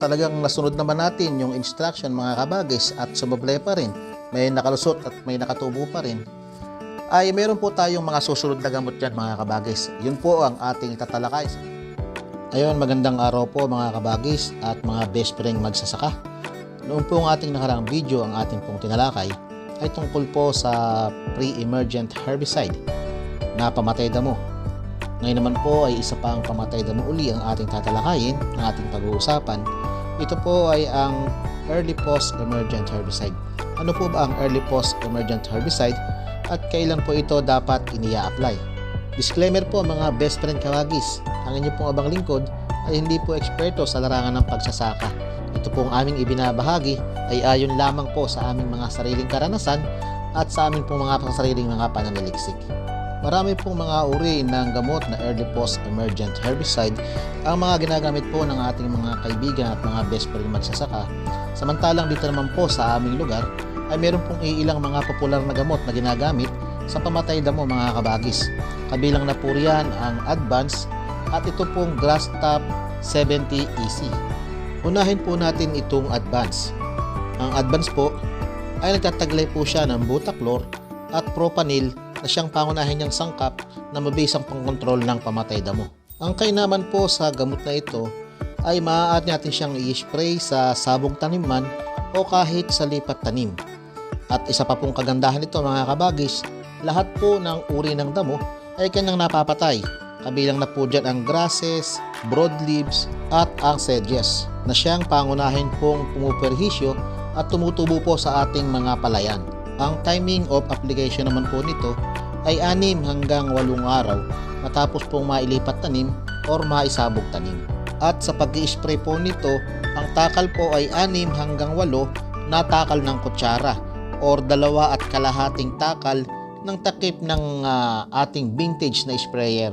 Talagang nasunod naman natin yung instruction mga kabagis at sumablay pa rin, may nakalusot at may nakatubo pa rin, ay meron po tayong mga susunod na gamot dyan mga kabagis. Yun po ang ating tatalakay. Ayun, magandang araw po mga kabagis at mga best friend magsasaka. Noon po ang ating nakarang video, ang ating pong tinalakay ay tungkol po sa pre-emergent herbicide na pamatay damo. Ngayon naman po ay isa pang pamatay damo uli ang ating tatalakayin, ang ating pag-uusapan. Ito po ay ang early post-emergent herbicide. Ano po ba ang early post-emergent herbicide at kailan po ito dapat iniya-apply? Disclaimer po mga best friend kawagis, ang inyong pong abang lingkod ay hindi po eksperto sa larangan ng pagsasaka. Ito pong aming ibinabahagi ay ayon lamang po sa aming mga sariling karanasan at sa aming pong mga sariling mga pananaliksik. Marami pong mga uri ng gamot na early post-emergent herbicide ang mga ginagamit po ng ating mga kaibigan at mga best friend magsasaka. Samantalang dito naman po sa aming lugar ay meron pong iilang mga popular na gamot na ginagamit sa pamatay damo mga kabagis. Kabilang na po riyan ang Advance at ito pong Grass Top 70 EC. Unahin po natin itong Advance. Ang Advance po ay nagtataglay po siya ng Butachlor at Propanil na siyang pangunahin niyang sangkap na mabisang pangkontrol ng pamatay damo. Ang kainaman po sa gamot na ito ay maaari natin siyang i-spray sa sabong taniman o kahit sa lipat tanim. At isa pa pong kagandahan nito mga kabagis, lahat po ng uri ng damo ay kanyang napapatay. Kabilang na po dyan ang grasses, broadleaves at ang sedges na siyang pangunahin pong pumuperhisyo at tumutubo po sa ating mga palayan. Ang timing of application naman po nito ay 6 hanggang 8 araw matapos pong mailipat tanim or maisabog tanim. At sa pag-i-spray po nito, ang takal po ay 6 hanggang 8 na takal ng kutsara or 2.5 takal ng takip ng ating vintage na sprayer.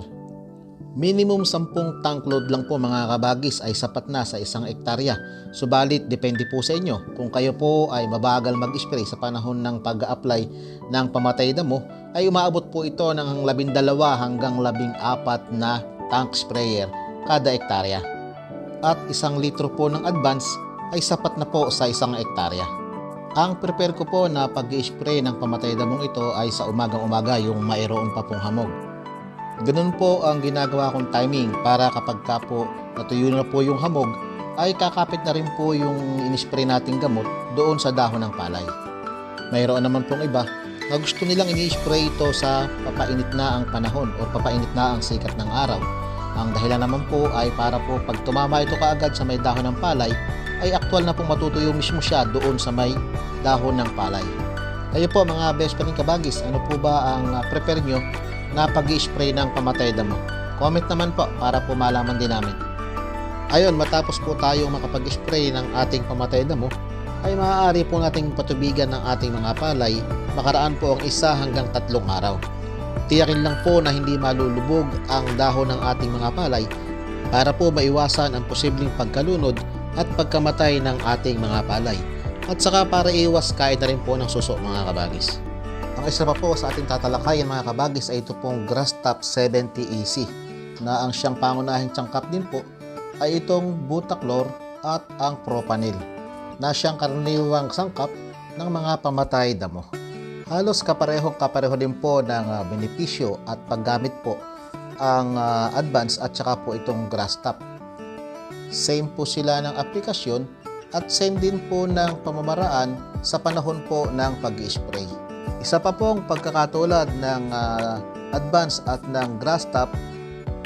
Minimum 10 tank load lang po mga kabagis ay sapat na sa 1 hektarya. Subalit depende po sa inyo. Kung kayo po ay mabagal mag-spray sa panahon ng pag-a-apply ng pamatay damo, ay umaabot po ito ng 12 hanggang 14 na tank sprayer kada hektarya. At 1 litro po ng Advance ay sapat na po sa 1 hektarya. Ang prepare ko po na pag-i-spray ng pamatay damong ito ay sa umagang-umaga yung mayroon pa pong hamog. Ganun po ang ginagawa kong timing para kapag ka po natuyo na po yung hamog ay kakapit na rin po yung in-spray nating gamot doon sa dahon ng palay. Mayroon naman pong iba na gusto nilang ini-spray ito sa papainit na ang panahon o papainit na ang sikat ng araw. Ang dahilan naman po ay para po pag tumama ito kaagad sa may dahon ng palay ay aktwal na pong matutuyo mismo siya doon sa may dahon ng palay. Kayo po mga best friend kabagis, ano po ba ang prepare nyo na pag-i-spray ng pamatay damo? Comment naman po para po malaman din namin. Ayun, matapos po tayong makapag-spray ng ating pamatay damo, ay maaari po nating patubigan ng ating mga palay makaraan po ang 1 hanggang 3 araw. Tiyakin lang po na hindi malulubog ang dahon ng ating mga palay para po maiwasan ang posibleng pagkalunod at pagkamatay ng ating mga palay. At saka para iwas kain na rin po ng suso mga kabagis. Ang isa pa po sa ating tatalakayan mga kabagis ay ito pong Grass Top 70 EC na ang siyang pangunahing sangkap din po ay itong Butachlor at ang Propanil na siyang karaniwang sangkap ng mga pamatay damo. Halos kapareho din po ng benepisyo at paggamit po ang Advance at saka po itong Grass Top. Same po sila ng aplikasyon at same din po ng pamamaraan sa panahon po ng pag-i-spray. Isa pa pong pagkakatulad ng Advance at ng Grass Top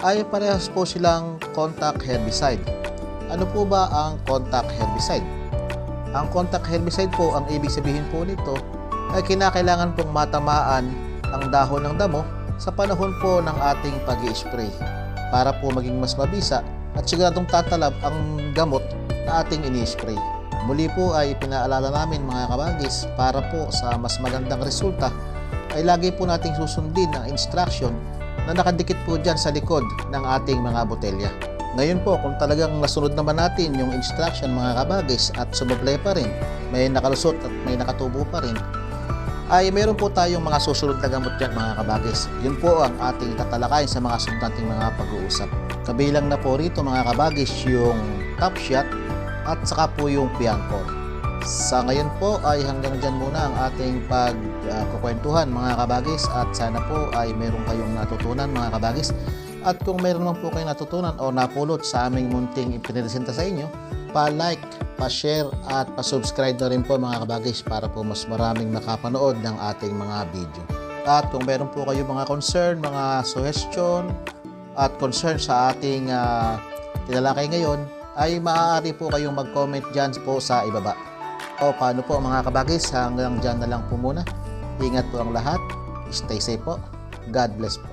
ay parehas po silang contact herbicide. Ano po ba ang contact herbicide? Ang contact herbicide po, ang ibig sabihin po nito ay kinakailangan pong matamaan ang dahon ng damo sa panahon po ng ating pag-i-spray para po maging mas mabisa at siguradong tatalab ang gamot na ating ini-spray. Muli po ay pinaalala namin mga kabagis para po sa mas magandang resulta ay lagi po nating susundin ang instruction na nakadikit po dyan sa likod ng ating mga botelya. Ngayon po kung talagang nasunod naman natin yung instruction mga kabagis at sumablay pa rin, may nakalusot at may nakatubo pa rin, ay meron po tayong mga susunod na gamot dyan mga kabagis. Yun po ang ating tatalakayin sa mga sundanting mga pag-uusap. Kabilang na po rito mga kabagis yung Top Shot at saka po yung Piangkor. Sa ngayon po ay hanggang dyan muna ang ating pagkukwentuhan mga kabagis, at sana po ay meron kayong natutunan mga kabagis. At kung meron man po kayong natutunan o napulot sa aming munting ipiniresenta sa inyo, pa-like, pa-share at pa-subscribe na rin po mga kabagis para po mas maraming makapanood ng ating mga video. At kung meron po kayo mga concern, mga suggestion at concern sa ating tinalakay ngayon, ay maaari po kayong mag-comment dyan po sa ibaba. O paano po mga kabagis, hanggang dyan na lang po muna. Ingat po ang lahat. Stay safe po. God bless po.